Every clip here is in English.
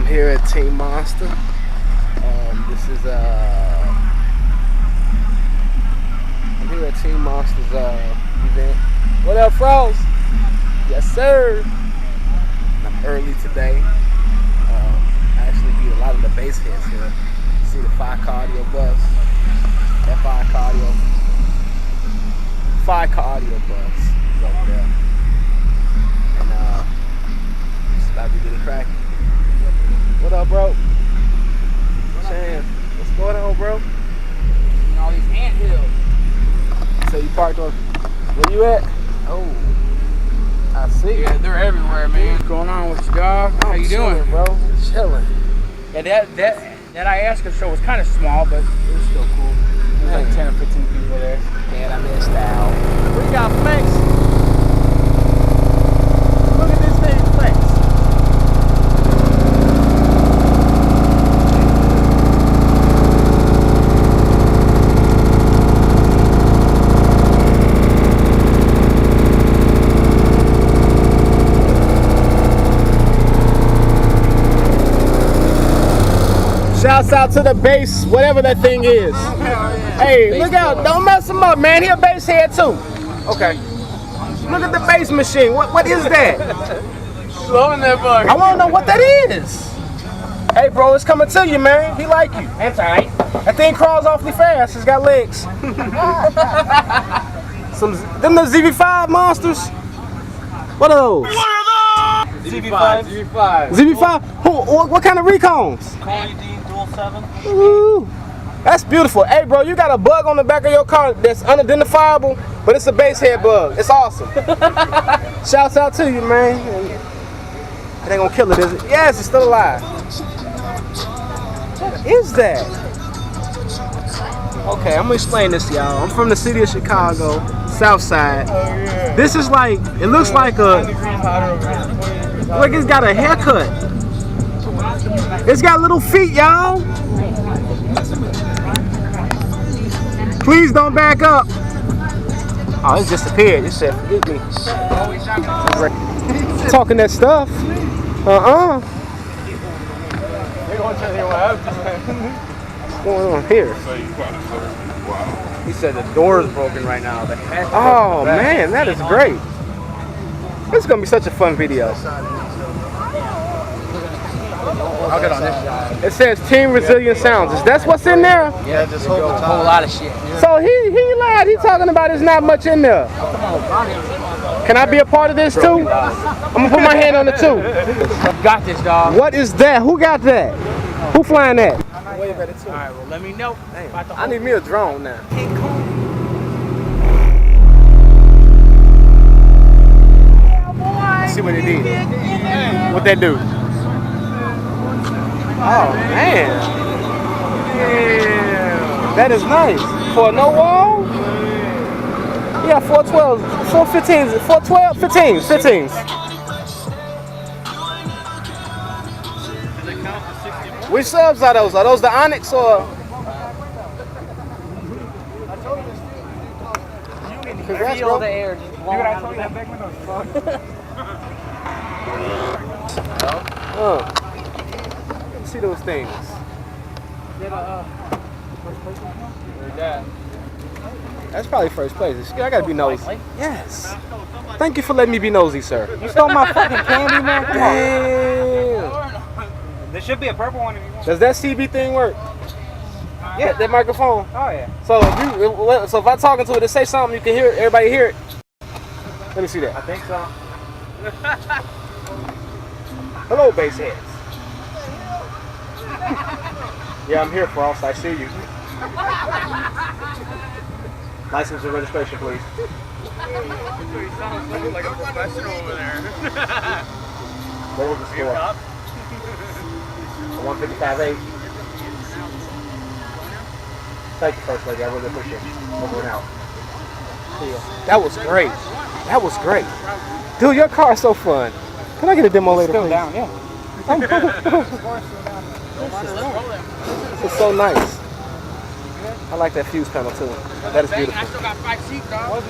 here at Team Monster. This is I'm here at Team Monster's event. What up, Frost? Yes, sir. I'm early today. I actually beat a lot of the bass heads here. See the 5 car audio bus. That 5 car audio. 5 car audio bus is over there. And it's about to get it cracking. What up, bro? Sam, what's going on, bro? And all these ant hills. So you parked on, where you at? Oh, I see. Yeah, they're everywhere, man. What's going on with you, dog? How you doing, bro? Chilling. Yeah, that Ayahuasca show was kind of small, but it was still cool. There's like 10 or 15 people there. Man, I missed out. What you got, Flex? Look at this thing, Flex. Shouts out to the bass, whatever that thing is. Hey, bass look out, don't mess him up, man. He a bass head too. Okay. Look at the bass machine. What is that? Blowing that bug. I want to know what that is. Hey, bro, it's coming to you, man. He like you. That's alright. That thing crawls awfully fast. It's got legs. Them the Zv5 monsters. What are those? Zv5. Zv5? What kind of recones? Ooh, that's beautiful. Hey, bro, you got a bug on the back of your car that's unidentifiable, but it's a bass head bug. It's awesome. Shouts out to you, man. It ain't gonna kill it, is it? Yes, it's still alive. What is that? Okay, I'm gonna explain this to y'all. I'm from the city of Chicago, South Side. Oh, yeah. This is like, it looks like a, like it's got a haircut. It's got little feet, y'all. Please don't back up. Oh, it disappeared. It said, forgive me. Talking that stuff. What's going on here? He said the door is broken right now. Oh, man, that is great. This is going to be such a fun video. I'll get on this. It says Team ReSilient Sounds. Is that what's in there? Yeah, just a whole lot of shit. So he lied. He talking about there's not much in there. Can I be a part of this too? I'm gonna put my hand on it too. Got this, dog. What is that? Who got that? Who flying that? Wave at it too. All right, well let me know. I need me a drone now. Let's see what it did. What that do? Oh man, yeah. That is nice. For no wall? Yeah, 412s, 415s, 412, 15s. Which subs are those? Are those the Onyx or? Congrats, bro. The air just blowing out of the See those things. That's probably first place. I gotta be nosy. Yes. Thank you for letting me be nosy, sir. You stole my fucking candy, man. Come on. Damn. There should be a purple one if you want. Does that CB thing work? Yeah, that microphone. Oh yeah. So if I talk into it to say something, you can hear it. Everybody hear it. Let me see that. I think so. Hello, bass heads. Yeah, I'm here, Frost. I see you. License and registration, please. You sound like a professional over there. What was the score? 155.8. Thank you, First Lady. I really appreciate it. Over and out. That was great. That was great. Dude, your car is so fun. Can I get a demo later, please? Down, yeah. It's so nice. I like that fuse panel too. That is beautiful. I still got 5 seats, dog.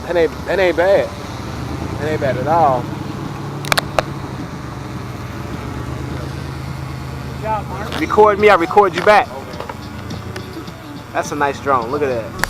That ain't bad. That ain't bad at all. Record me, I record you back. That's a nice drone. Look at that.